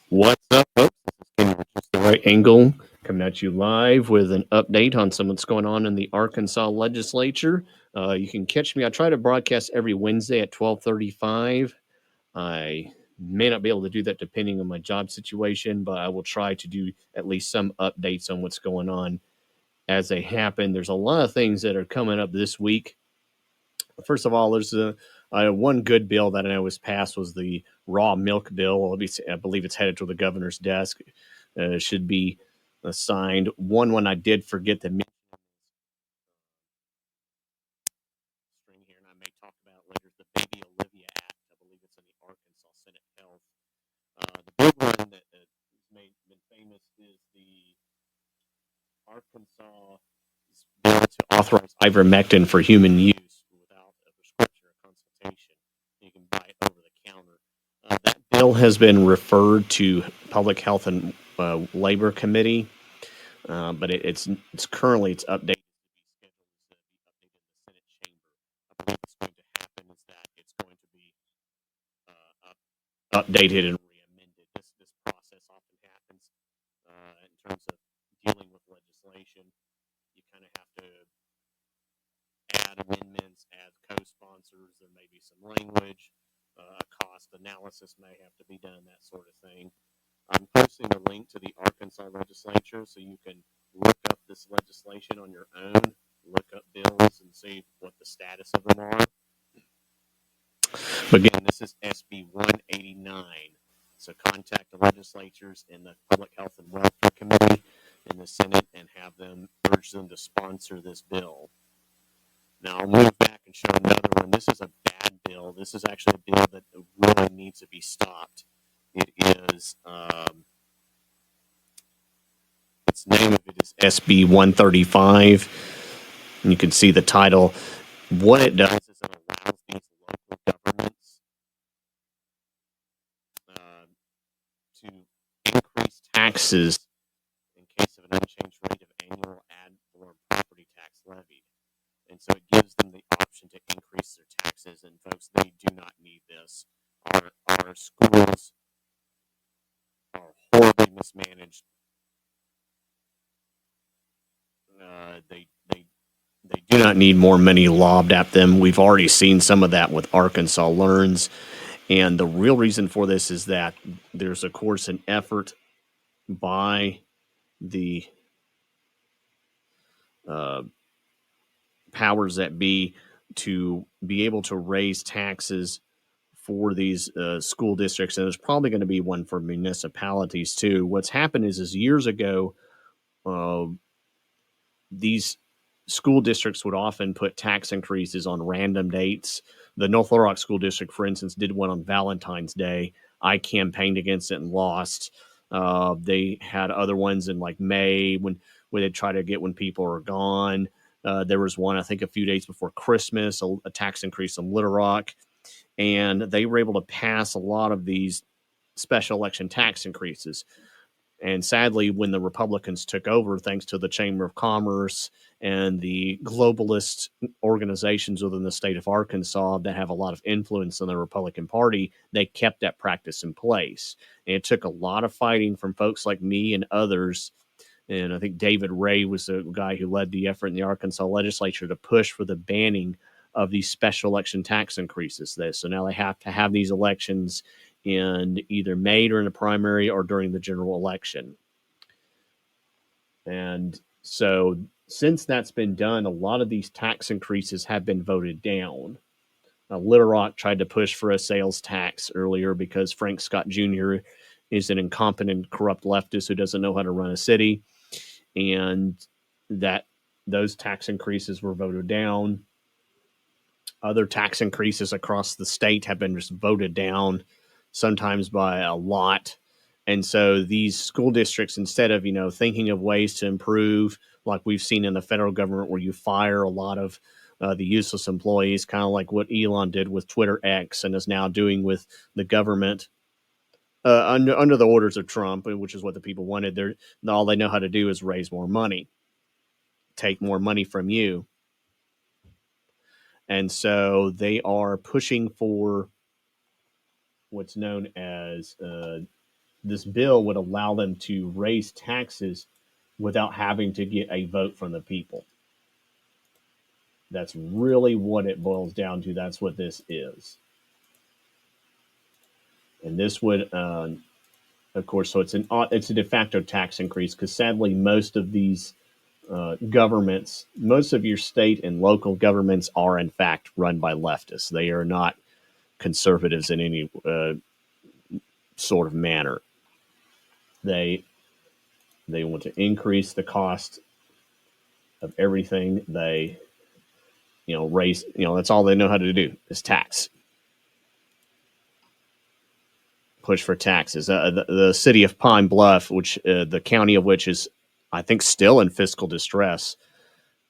What's up, folks? This is Just the Right Angle coming at you live with an update on some what's going on in the Arkansas legislature. You can catch me. I try to broadcast every Wednesday at 12:35. I may not be able to do that depending on my job situation, but I will try to do at least some updates on what's going on as they happen. There's a lot of things that are coming up this week. First of all, there's one good bill that I know was passed was the raw milk bill. I believe it's headed to the governor's desk. Should be signed. One I did forget to mention here, and I may talk about it later. The Baby Olivia Act. I believe it's in the Arkansas Senate Health. The big one that has been famous is the Arkansas bill to authorize ivermectin for human use without a prescription or consultation. You can buy it over the counter. That bill has been referred to Public Health and Labor Committee, but it's currently it's updated. I believe what's going to happen is that it's going to be updated and re-amended. This process often happens in terms of dealing with legislation. You kind of have to add amendments, add co-sponsors. There may be some language, cost analysis may have to be done, that sort of thing. I'm posting a link to the Arkansas legislature so you can look up this legislation on your own, look up bills and see what the status of them are. But again, this is SB 189. So contact the legislatures in the Public Health and Welfare Committee in the Senate and have them urge them to sponsor this bill. Now I'll move back and show another one. This is a bad bill. This is actually a bill that really needs to be stopped. It is, its name of it is SB 135. And you can see the title. What it does is it allows these local governments to increase taxes in case of an unchanged rate of annual ad valorem property tax levied. And so it gives them the option to increase their taxes. And folks, they do not need this. Our schools are horribly mismanaged. They do not need more money lobbed at them. We've already seen some of that with Arkansas Learns. And the real reason for this is that there's, of course, an effort by the powers that be to be able to raise taxes for these school districts. And there's probably going to be one for municipalities too. What's happened is years ago, these school districts would often put tax increases on random dates. The North Little Rock School District, for instance, did one on Valentine's Day. I campaigned against it and lost. They had other ones in like May when they try to get when people are gone. There was one, I think, a few days before Christmas, a tax increase on Little Rock. And they were able to pass a lot of these special election tax increases. And sadly, when the Republicans took over, thanks to the Chamber of Commerce and the globalist organizations within the state of Arkansas that have a lot of influence in the Republican Party, they kept that practice in place. And it took a lot of fighting from folks like me and others. And I think David Ray was the guy who led the effort in the Arkansas legislature to push for the banning of these special election tax increases. So now they have to have these elections in either May during the primary or during the general election. And so since that's been done, a lot of these tax increases have been voted down. Little Rock tried to push for a sales tax earlier because Frank Scott Jr. is an incompetent, corrupt leftist who doesn't know how to run a city. And that those tax increases were voted down. Other tax increases across the state have been just voted down, sometimes by a lot. And so these school districts, instead of, thinking of ways to improve, like we've seen in the federal government where you fire a lot of the useless employees, kind of like what Elon did with Twitter X and is now doing with the government under the orders of Trump, which is what the people wanted. All they know how to do is raise more money, take more money from you. And so they are pushing for what's known as this bill would allow them to raise taxes without having to get a vote from the people. That's really what it boils down to. That's what this is. And this would, of course, so it's a de facto tax increase because sadly most of these governments, most of your state and local governments are in fact run by leftists. They are not conservatives in any sort of manner. They want to increase the cost of everything. They raise, that's all they know how to do is tax. Push for taxes. The city of Pine Bluff, which the county of which is, I think, still in fiscal distress,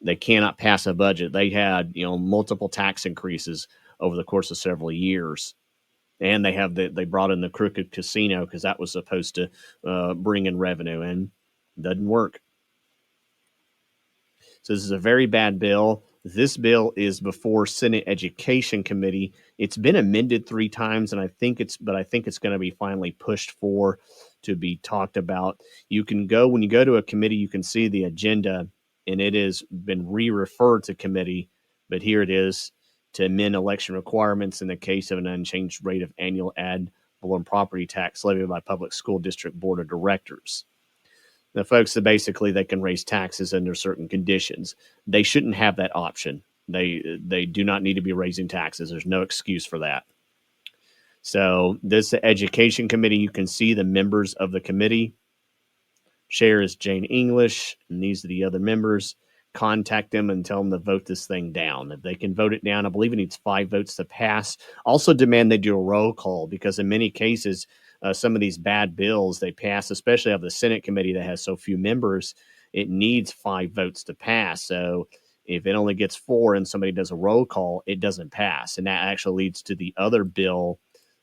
they cannot pass a budget. They had multiple tax increases over the course of several years, and they brought in the crooked casino because that was supposed to bring in revenue, and doesn't work. So this is a very bad bill. This bill is before Senate Education Committee. It's been amended 3 times, and I think it's going to be finally pushed for to be talked about. You can go when you go to a committee, you can see the agenda, and it has been re-referred to committee. But here it is to amend election requirements in the case of an unchanged rate of annual ad valorem property tax levied by public school district board of directors. The folks that basically they can raise taxes under certain conditions. They shouldn't have that option. They do not need to be raising taxes. There's no excuse for that. So this education committee, you can see the members of the committee. Chair is Jane English, and these are the other members. Contact them and tell them to vote this thing down. If they can vote it down, I believe it needs 5 votes to pass. Also demand they do a roll call because in many cases, some of these bad bills they pass, especially of the Senate committee that has so few members, it needs 5 votes to pass. So if it only gets 4 and somebody does a roll call, it doesn't pass. And that actually leads to the other bill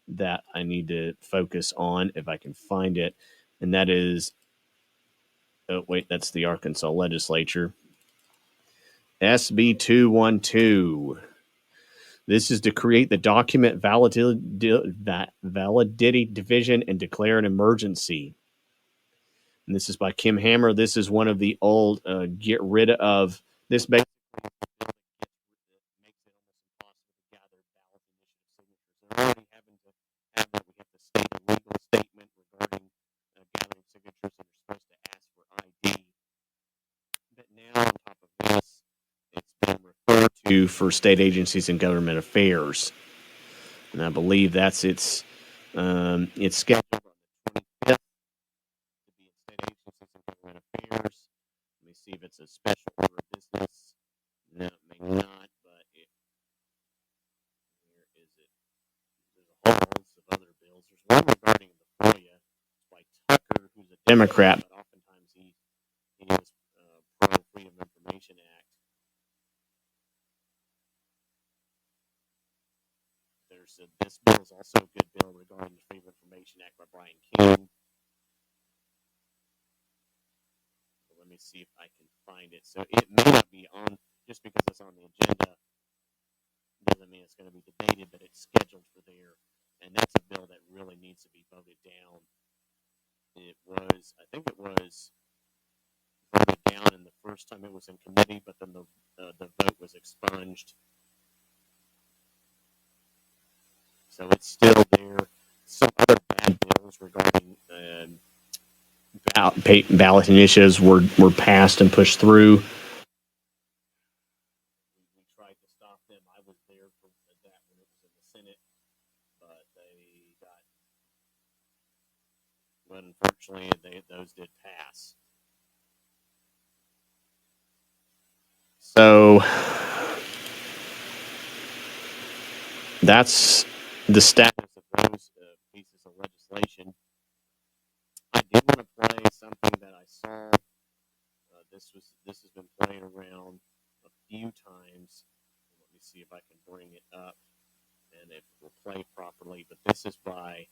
that I need to focus on if I can find it. And that is, oh, wait, that's the Arkansas Legislature. SB 212. This is to create the document validity division and declare an emergency. And this is by Kim Hammer. This is one of the old get rid of this. Basically makes it almost impossible to gather ballot initiative signatures. They're already having to have that. We have to state a legal statement regarding gathering signatures that are supposed to ask for ID. But now, on top of this, it's been referred to for state agencies and government affairs. And I believe that's it's scheduled on the 25th to be in state agencies and government affairs. Let me see if it's a special order of business. No, it may not, but where is it? There's a whole host of other bills. There's one regarding the FOIA by Tucker, who's a Democrat, but oftentimes he is pro Freedom of Information Act. This bill is also a good bill regarding the Freedom of Information Act by Brian King. So let me see if I can find it. So it may not be on, just because it's on the agenda doesn't mean it's going to be debated, but it's scheduled for there. And that's a bill that really needs to be voted down. I think it was voted down in the first time it was in committee, but then the vote was expunged. So it's still there. Some other bad bills regarding ballot initiatives were passed and pushed through. We tried to stop them. I was there for that when it was in the Senate, but unfortunately, those did pass. So that's the status of those pieces of legislation. I did want to play something that I saw. This has been playing around a few times. Let me see if I can bring it up and if it will play properly. But this is by.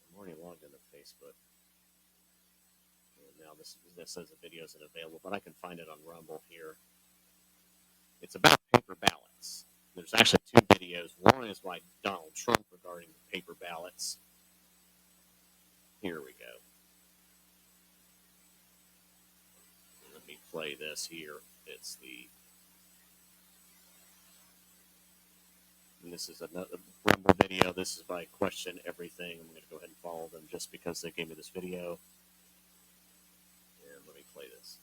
I'm already logged into Facebook. Now this says the video isn't available, but I can find it on Rumble here. It's about paper ballots. There's actually 2 videos. One is by Donald Trump regarding paper ballots, Here we go. Let me play this here. It's the, and this is another Rumble video. This is by Question Everything. I'm going to go ahead and follow them just because they gave me this video. And let me play this.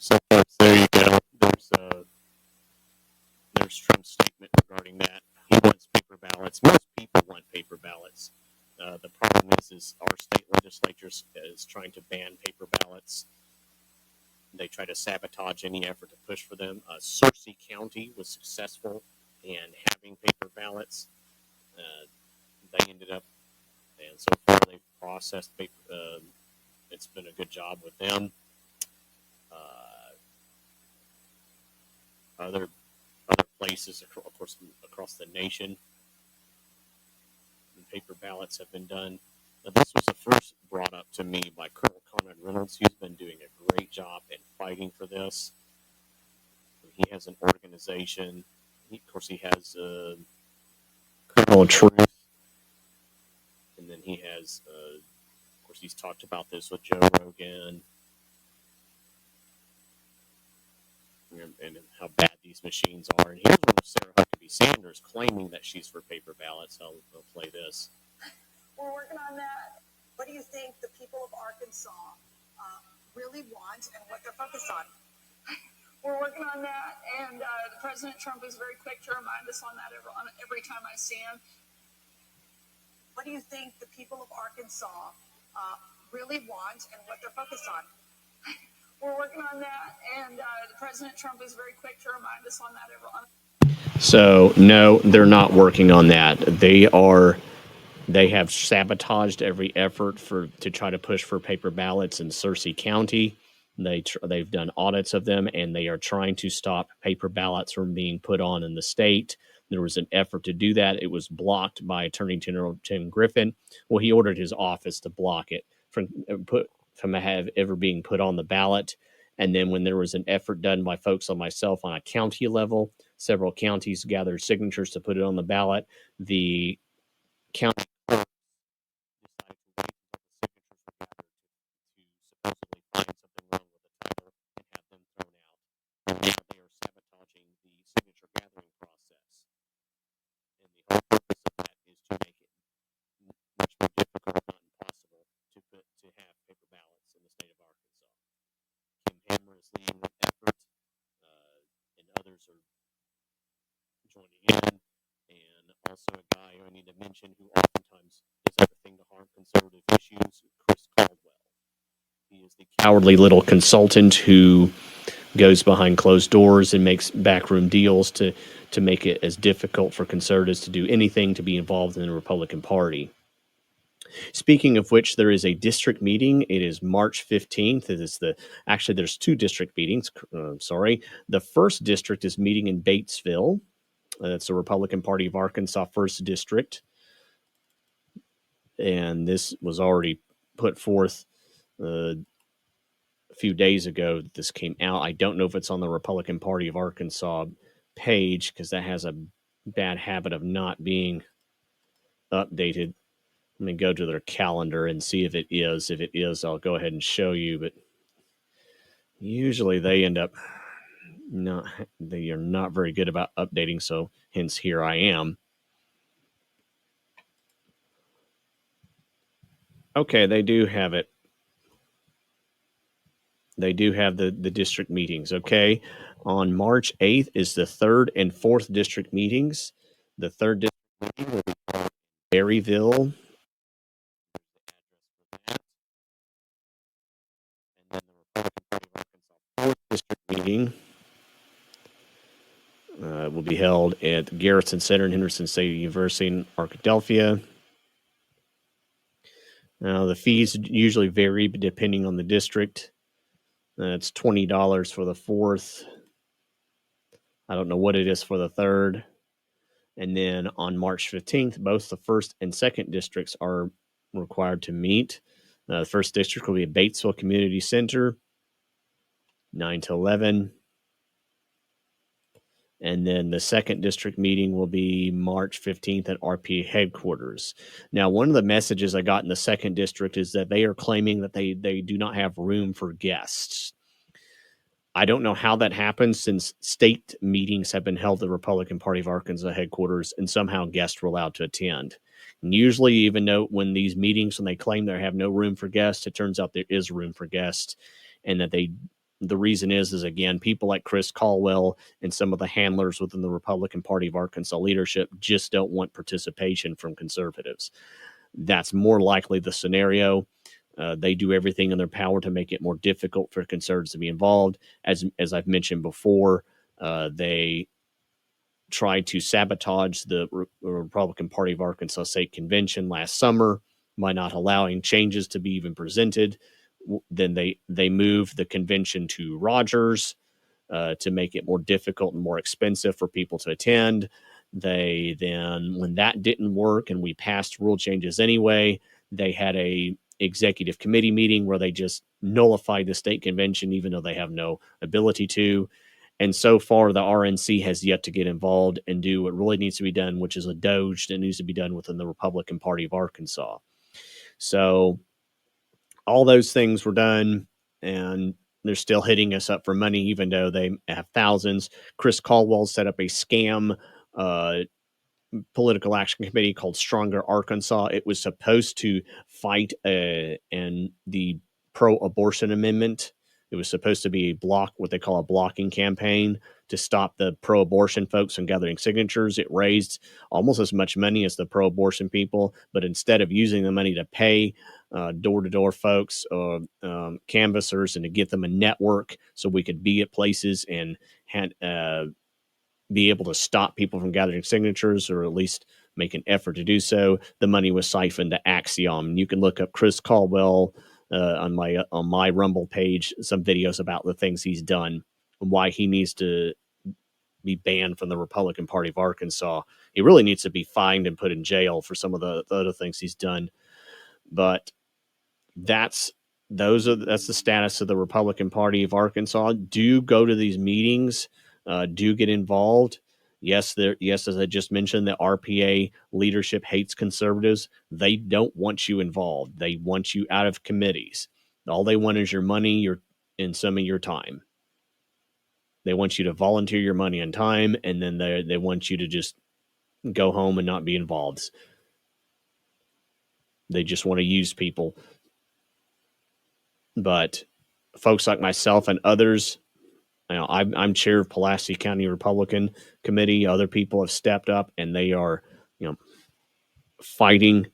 So folks, there you go. There's Trump's statement regarding that. He wants paper ballots. Most people want paper ballots. The problem is our state legislature is trying to ban paper ballots. They try to sabotage any effort to push for them. Searcy County was successful in having paper ballots. They ended up, and so far they've processed paper. It's been a good job with them. Other places, of course, across the nation, paper ballots have been done. Now, this was the first brought up to me by Colonel Conrad Reynolds. He's been doing a great job in fighting for this. He has an organization. Of course, he has Colonel Truth, and then he has, of course, he's talked about this with Joe Rogan. And how bad these machines are. And here's one of Sarah Huckabee Sanders claiming that she's for paper ballots. I'll play this. We're working on that. What do you think the people of Arkansas really want and what they're focused on? We're working on that, and President Trump is very quick to remind us on that every time I see him. What do you think the people of Arkansas really want and what they're focused on? We're working on that, and President Trump is very quick to remind us on that. So, no, they're not working on that. They have sabotaged every effort to try to push for paper ballots in Searcy County. They've done audits of them, and they are trying to stop paper ballots from being put on in the state. There was an effort to do that. It was blocked by Attorney General Tim Griffin. Well, he ordered his office to block it from ever being put on the ballot. And then when there was an effort done by folks like myself on a county level, several counties gathered signatures to put it on the ballot. The county decided to wait until the signatures were also a guy who I need to mention who oftentimes does everything to harm conservative issues, Chris Caldwell. He is the cowardly little consultant who goes behind closed doors and makes backroom deals to make it as difficult for conservatives to do anything to be involved in the Republican Party. Speaking of which, there is a district meeting. It is March 15th. It is actually there's two district meetings. The first district is meeting in Batesville. That's the Republican Party of Arkansas 1st District. And this was already put forth a few days ago. This came out. I don't know if it's on the Republican Party of Arkansas page because that has a bad habit of not being updated. Let me go to their calendar and see if it is. If it is, I'll go ahead and show you. But usually they end up they are not very good about updating. So hence here I am. Okay, they do have it. They do have the district meetings. Okay, on March 8th is the 3rd and 4th district meetings. The 3rd district meeting will be called Berryville. And then the Republican Party of Arkansas 4th district meeting will be held at Garrison Center in Henderson State University in Arkadelphia. Now, the fees usually vary depending on the district. It's $20 for the 4th. I don't know what it is for the 3rd. And then on March 15th, both the 1st and 2nd districts are required to meet. The 1st district will be at Batesville Community Center, 9 to 11. And then the 2nd district meeting will be March 15th at RPA headquarters. Now, one of the messages I got in the 2nd district is that they are claiming that they do not have room for guests. I don't know how that happens since state meetings have been held at the Republican Party of Arkansas headquarters and somehow guests were allowed to attend. And usually, even though when these meetings, when they claim they have no room for guests, it turns out there is room for guests, and that the reason is again, people like Chris Caldwell and some of the handlers within the Republican Party of Arkansas leadership just don't want participation from conservatives. That's more likely the scenario. They do everything in their power to make it more difficult for conservatives to be involved. As I've mentioned before, they tried to sabotage the Republican Party of Arkansas State Convention last summer by not allowing changes to be even presented. Then they moved the convention to Rogers to make it more difficult and more expensive for people to attend. They then, when that didn't work and we passed rule changes anyway, they had a executive committee meeting where they just nullified the state convention, even though they have no ability to. And so far, the RNC has yet to get involved and do what really needs to be done, which is a doge that needs to be done within the Republican Party of Arkansas. So all those things were done, and they're still hitting us up for money, even though they have thousands. Chris Caldwell set up a scam political action committee called Stronger Arkansas. It was supposed to fight and the pro-abortion amendment. It was supposed to be what they call a blocking campaign to stop the pro-abortion folks from gathering signatures. It raised almost as much money as the pro-abortion people, but instead of using the money to pay door-to-door folks or canvassers and to get them a network so we could be at places and had be able to stop people from gathering signatures, or at least make an effort to do so, the money was siphoned to Axiom. You can look up Chris Caldwell on my Rumble page, some videos about the things he's done and why he needs to be banned from the Republican Party of Arkansas. He really needs to be fined and put in jail for some of the other things he's done. But that's the status of the Republican Party of Arkansas. Do go to these meetings. Do get involved. Yes, as I just mentioned, the RPA leadership hates conservatives. They don't want you involved. They want you out of committees. All they want is your money, and some of your time. They want you to volunteer your money and time, and then they want you to just go home and not be involved. They just want to use people. But folks like myself and others, I'm chair of Pulaski County Republican Committee. Other people have stepped up, and they are, fighting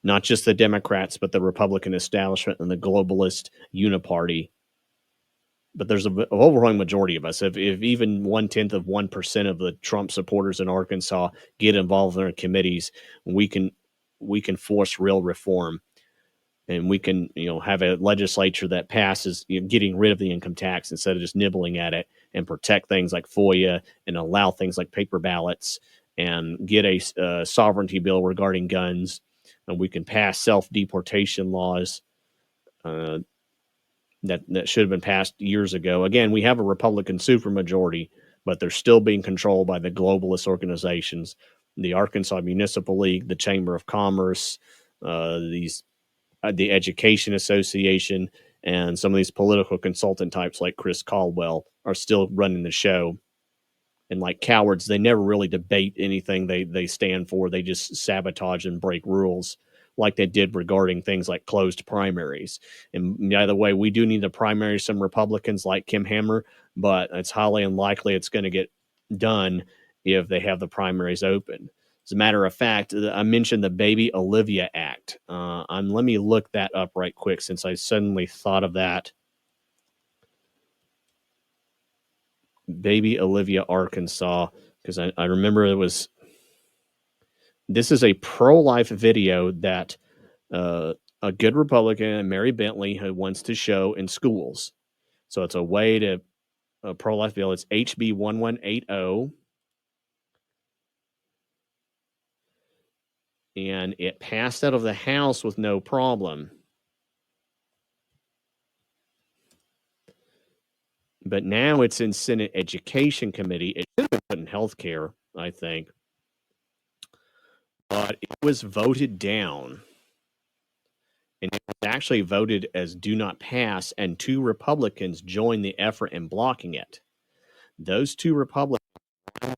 not just the Democrats, but the Republican establishment and the globalist uniparty. But there's an overwhelming majority of us. If even 0.1% of the Trump supporters in Arkansas get involved in our committees, we can force real reform, and we can have a legislature that passes getting rid of the income tax instead of just nibbling at it, and protect things like FOIA and allow things like paper ballots, and get a sovereignty bill regarding guns, and we can pass self-deportation laws that should have been passed years ago. Again, we have a Republican supermajority, but they're still being controlled by the globalist organizations, the Arkansas Municipal League, the Chamber of Commerce, the Education Association, and some of these political consultant types like Chris Caldwell are still running the show. And like cowards, they never really debate anything they stand for. They just sabotage and break rules, like they did regarding things like closed primaries. And by the way, we do need to primary some Republicans like Kim Hammer, but it's highly unlikely it's going to get done if they have the primaries open. As a matter of fact, I mentioned the Baby Olivia Act. Let me look that up right quick, since I suddenly thought of that. Baby Olivia, Arkansas, because I remember this is a pro-life video that a good Republican, Mary Bentley, who wants to show in schools. So it's a way to a pro-life bill. It's HB 1180. And it passed out of the House with no problem. But now it's in Senate Education Committee. It should have been put in healthcare, I think. But it was voted down. And it was actually voted as do not pass, and 2 Republicans joined the effort in blocking it. Those 2 Republicans, the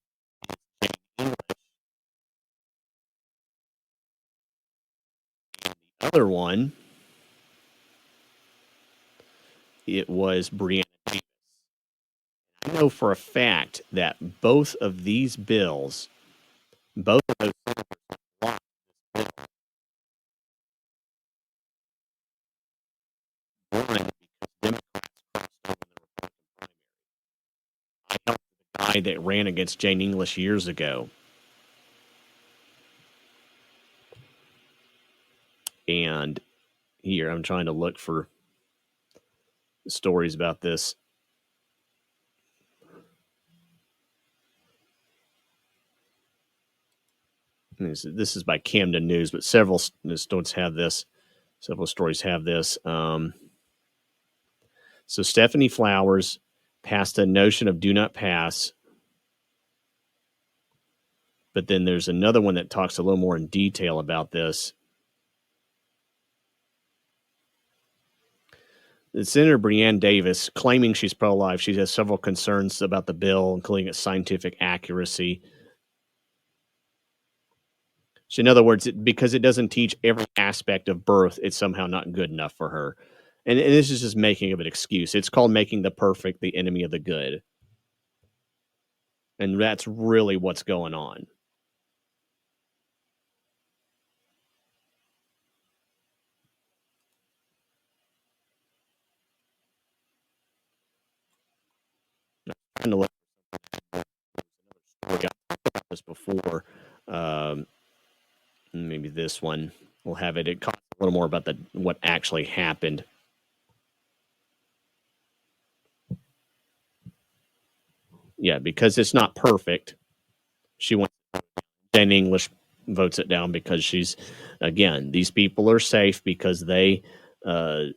other one, it was Breonna Davis. I know for a fact that both of these bills, both of those senators blocked this bill. One, because Democrats crossed over the Republican primary. I helped the guy that ran against Jane English years ago. And here, I'm trying to look for stories about this. This is by Camden News, but several stories have this. Several stories have this. So Stephanie Flowers passed a notion of do not pass. But then there's another one that talks a little more in detail about this. Senator Breonna Davis, claiming she's pro-life, she has several concerns about the bill, including its scientific accuracy. So in other words, because it doesn't teach every aspect of birth, it's somehow not good enough for her. And this is just making of an excuse. It's called making the perfect the enemy of the good. And that's really what's going on. I'm trying to look for another story. I've talked about this before. Maybe this one will have it. It talks a little more about what actually happened. Yeah, because it's not perfect. She wants Jane English votes it down because she's, again, these people are safe because they know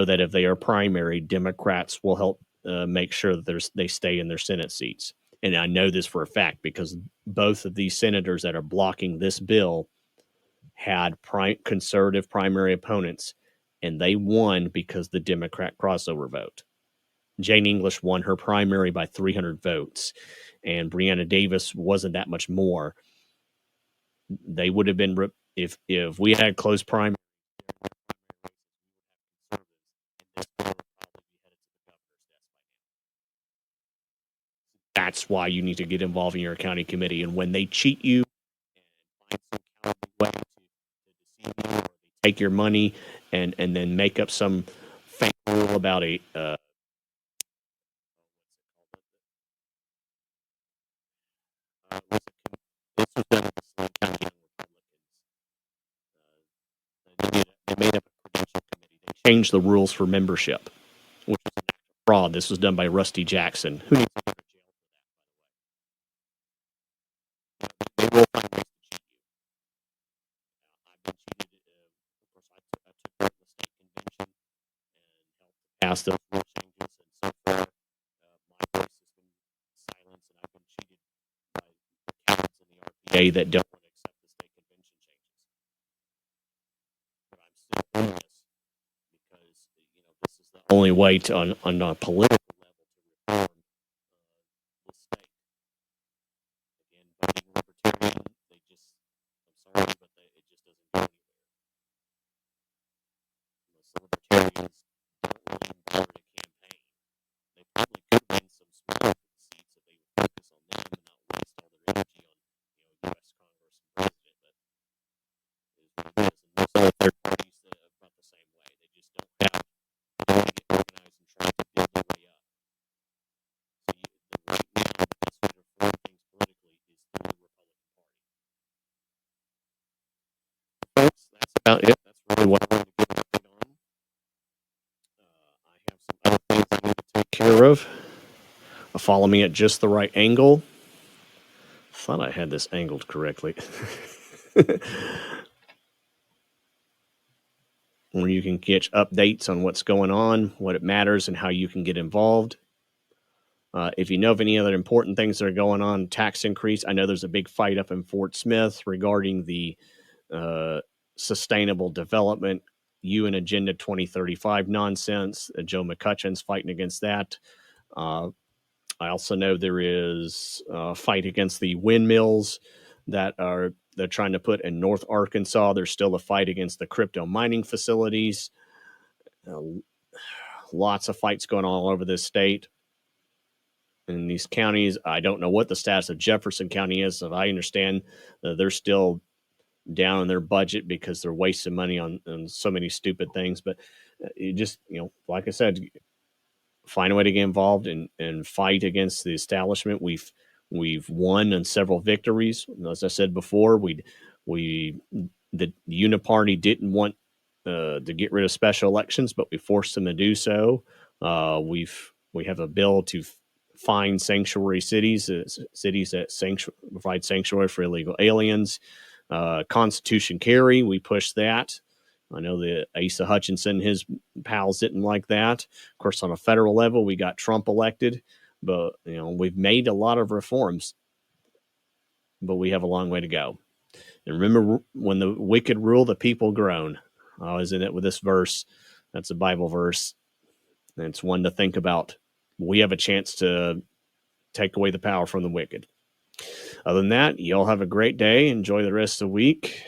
that if they are primary, Democrats will help make sure that they stay in their Senate seats. And I know this for a fact because both of these senators that are blocking this bill had conservative primary opponents, and they won because the Democrat crossover vote. Jane English won her primary by 300 votes, and Breonna Davis wasn't that much more. They would have been, if we had close primary, that's why you need to get involved in your county committee. And when they cheat you find some way to deceive you, or they take your money and then make up some fake rule about a this was done in the Slim County Young Republicans. They made up a credential committee. They changed the rules for membership, which was an act of fraud. This was done by Rusty Jackson. Who needs to go to jail for that, by the way? They will find ways to cheat you. I've been cheated. Of course, I took part in the state convention and helped pass those rule changes, and so far, my voice has been silenced, and I've been cheated by accountants in the RPA that don't want to accept the state convention changes. But I'm still in this because this is the only way to, on a political level, to reform the state. Again, voting libertarian, they just, I'm sorry, but it just doesn't go anywhere. Most libertarians don't really bother to campaign. They probably could win some smaller seats if they would focus on them and not waste all their energy on U.S. Congress and president. But it is what it is. And most other third parties about the same way. They just don't want to get organized and try to build their way up. So right now, the best way to reform things politically is through the Republican Party. Folks, that's about it. That's really what I wanted to give an update on. I have some other things I need to take care of. Follow me at just the right angle. Thought I had this angled correctly. Where you can get updates on what's going on, what it matters, and how you can get involved. If you know of any other important things that are going on, tax increase. I know there's a big fight up in Fort Smith regarding the sustainable development UN Agenda 2035 nonsense. Joe McCutcheon's fighting against that. I also know there is a fight against the windmills that they're trying to put in North Arkansas. There's still a fight against the crypto mining facilities. Lots of fights going on all over this state. In these counties, I don't know what the status of Jefferson County is. If I understand, they're still down in their budget because they're wasting money on so many stupid things. But you just, like I said, find a way to get involved and fight against the establishment. We've won in several victories. As I said before, the Uniparty didn't want to get rid of special elections, but we forced them to do so. We have a bill to find sanctuary cities that provide sanctuary for illegal aliens. Constitution carry, we pushed that. I know that Asa Hutchinson, his pals, didn't like that. Of course, on a federal level, we got Trump elected, but we've made a lot of reforms, but we have a long way to go. And remember, when the wicked rule, the people groan. I was in it with this verse. That's a Bible verse. And it's one to think about. We have a chance to take away the power from the wicked. Other than that, y'all have a great day. Enjoy the rest of the week.